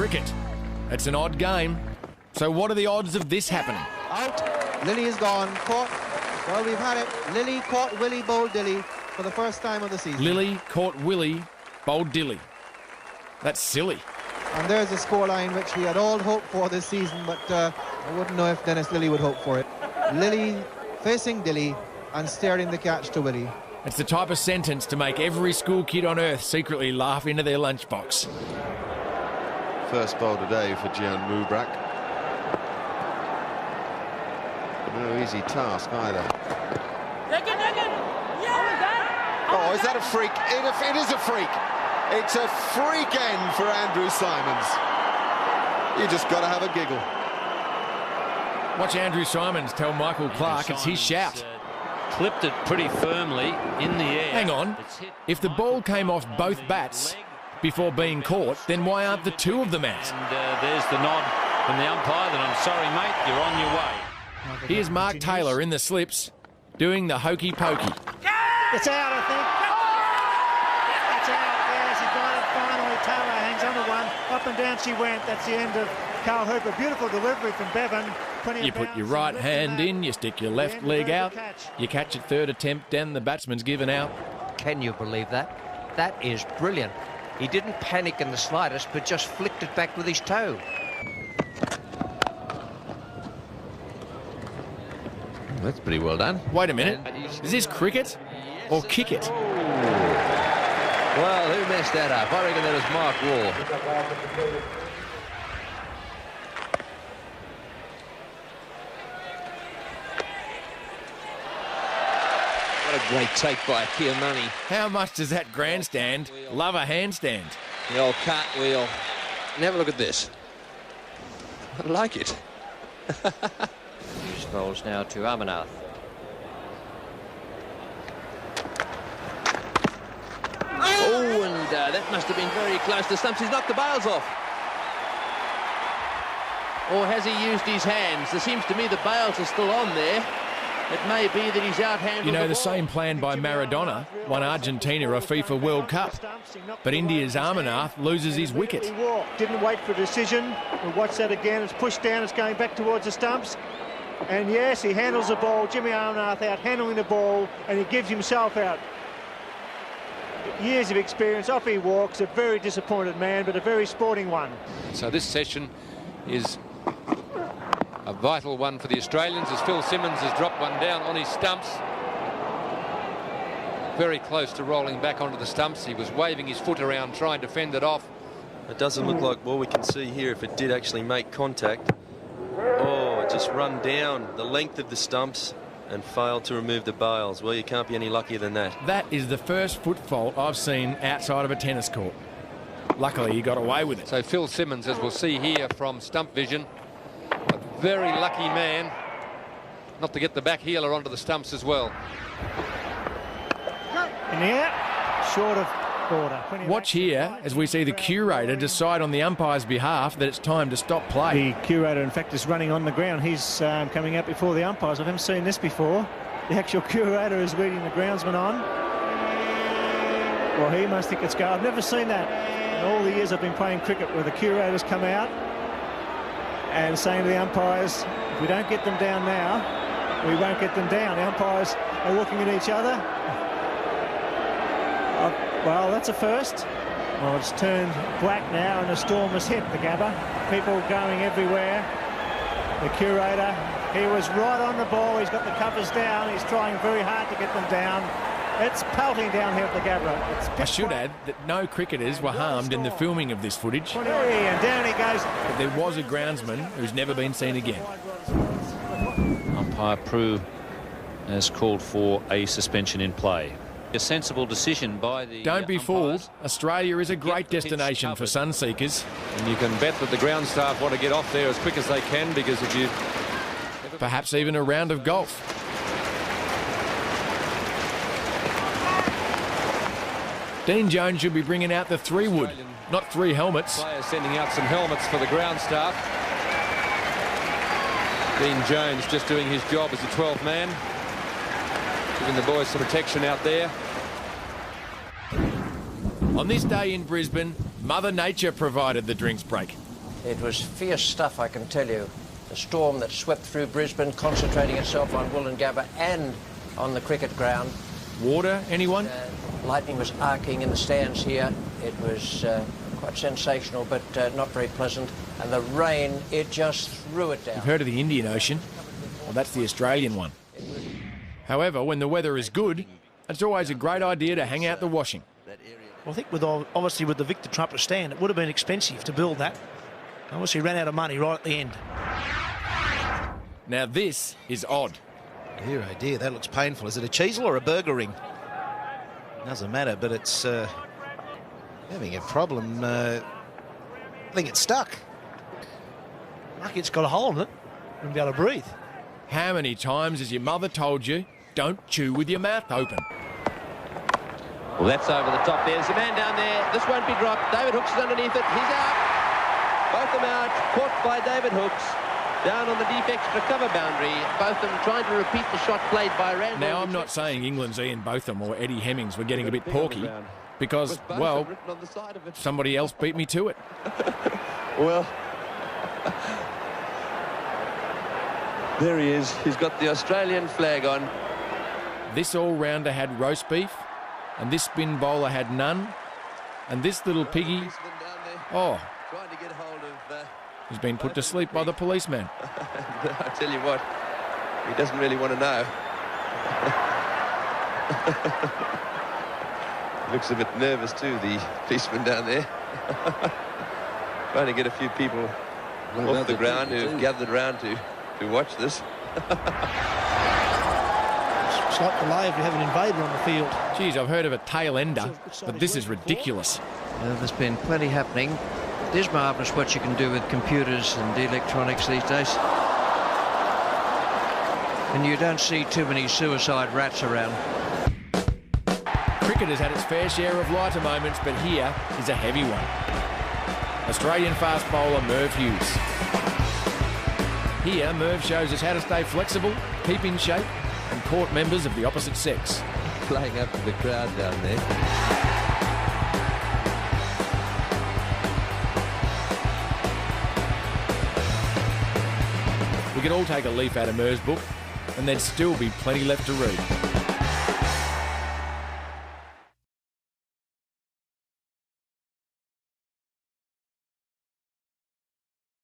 cricket. It's an odd game. So what are the odds of this happening? Out. Lily is gone. Caught. Well, we've had it. Lily caught Willie, bowled Dilly for the first time of the season. Lily caught Willie, bowled Dilly. That's silly. And there's a scoreline which we had all hoped for this season, but I wouldn't know if Dennis Lilly would hope for it. Lily facing Dilly and steering the catch to Willie. It's the type of sentence to make every school kid on earth secretly laugh into their lunchbox. First bowl today for Gian Mubrak. No easy task either. Oh, is that a freak? It is a freak. It's a freak end for Andrew Simons. You just got to have a giggle. Watch Andrew Simons tell Michael Clark it's his shout. Clipped it pretty firmly in the air. Hang on. If the ball came off both bats before being caught, then why aren't the two of them out? And there's the nod from the umpire that I'm sorry, mate, you're on your way. Here's Mark Taylor in the slips doing the hokey pokey. It's out, I think. It's out, yes, he got it finally. Taylor hangs on to one. Up and down she went. That's the end of Carl Hooper. Beautiful delivery from Bevan. You put your right hand in, you stick your left leg out, you catch it third attempt, and the batsman's given out. Can you believe that? That is brilliant. He didn't panic in the slightest, but just flicked it back with his toe. That's pretty well done. Wait a minute. Is this cricket or kick it? Well, who messed that up? I reckon that was Mark Wall. What a great take by Akil Money. How much does that grandstand love a handstand? The old cartwheel. And have a look at this. I like it. Hughes bowls now to Amarnath. Oh, and that must have been very close to stumps. He's knocked the bails off. Or has he used his hands? There seems to me the bails are still on there. It may be that he's outhandled. You know, the ball. same plan by Maradona won Argentina a FIFA World Cup. But India's Amarnath loses his wicket. He walked, didn't wait for a decision. We'll watch that again. It's pushed down, it's going back towards the stumps. And yes, he handles the ball. Jimmy Amarnath out handling the ball, and he gives himself out. Years of experience, off he walks. A very disappointed man, but a very sporting one. So this session is a vital one for the Australians as Phil Simmons has dropped one down on his stumps. Very close to rolling back onto the stumps. He was waving his foot around trying to fend it off. It doesn't look like what we can see here if it did actually make contact. Oh, it just run down the length of the stumps and failed to remove the bails. Well, you can't be any luckier than that. That is the first foot fault I've seen outside of a tennis court. Luckily, he got away with it. So Phil Simmons, as we'll see here from stump vision, a very lucky man not to get the back heeler onto the stumps as well. In the air, short of border. Watch here as we see the curator decide on the umpire's behalf that it's time to stop play. The curator, in fact, is running on the ground. He's coming out before the umpires. I haven't seen this before. The actual curator is leading the groundsman on. Well, he must think it's go. I've never seen that in all the years I've been playing cricket, where the curators come out and saying to the umpires, if we don't get them down now, we won't get them down. The umpires are looking at each other. Well, that's a first. Well, it's turned black now and a storm has hit the Gabba. People going everywhere. The curator, he was right on the ball. He's got the covers down. He's trying very hard to get them down. It's pelting down here at the Gabba. I should add that no cricketers were harmed in the filming of this footage. And down he goes. But there was a groundsman who's never been seen again. Umpire Prue has called for a suspension in play. A sensible decision by the Don't be fooled. Australia is a great destination for sun seekers. And you can bet that the ground staff want to get off there as quick as they can, because if you... Perhaps even a round of golf. Dean Jones should be bringing out the 3-wood, not 3 helmets. Players sending out some helmets for the ground staff. Dean Jones just doing his job as a 12th man, giving the boys some protection out there. On this day in Brisbane, Mother Nature provided the drinks break. It was fierce stuff, I can tell you. The storm that swept through Brisbane, concentrating itself on Wollongabba and on the cricket ground. Water, anyone? Lightning was arcing in the stands here. It was quite sensational, but not very pleasant. And the rain, it just threw it down. You've heard of the Indian Ocean? Well, that's the Australian one. However, when the weather is good, it's always a great idea to hang out the washing. Well, I think obviously with the Victor Trumper stand, it would have been expensive to build that. Obviously ran out of money right at the end. Now this is odd. Dear, oh dear, that looks painful. Is it a Cheezel or a burger ring? Doesn't matter, but it's having a problem. I think it's stuck. Lucky it's got a hole in it. Wouldn't be able to breathe. How many times has your mother told you, don't chew with your mouth open? Well, that's over the top. There's a man down there. This won't be dropped. David Hooks is underneath it. He's out. Both of them out. Caught by David Hooks. Down on the deep extra cover boundary. Both of them trying to repeat the shot played by Randall. Now, I'm not saying England's Ian Botham or Eddie Hemmings were getting a bit porky because, well, somebody else beat me to it. Well, there he is. He's got the Australian flag on. This all-rounder had roast beef, and this spin bowler had none, and this little piggy, oh, Trying to get hold of... he's been put to sleep by the policeman. I tell you what, he doesn't really want to know. Looks a bit nervous too, the policeman down there. Trying to get a few people off the ground who've gathered around to watch this. It's like the lay if you have an invader on the field. Geez, I've heard of a tail ender, but this is ridiculous. There's been plenty happening. It is marvellous what you can do with computers and electronics these days. And you don't see too many suicide rats around. Cricket has had its fair share of lighter moments, but here is a heavy one. Australian fast bowler Merv Hughes. Here, Merv shows us how to stay flexible, keep in shape, and court members of the opposite sex. Playing up to the crowd down there. We could all take a leaf out of Merv's book, and there'd still be plenty left to read.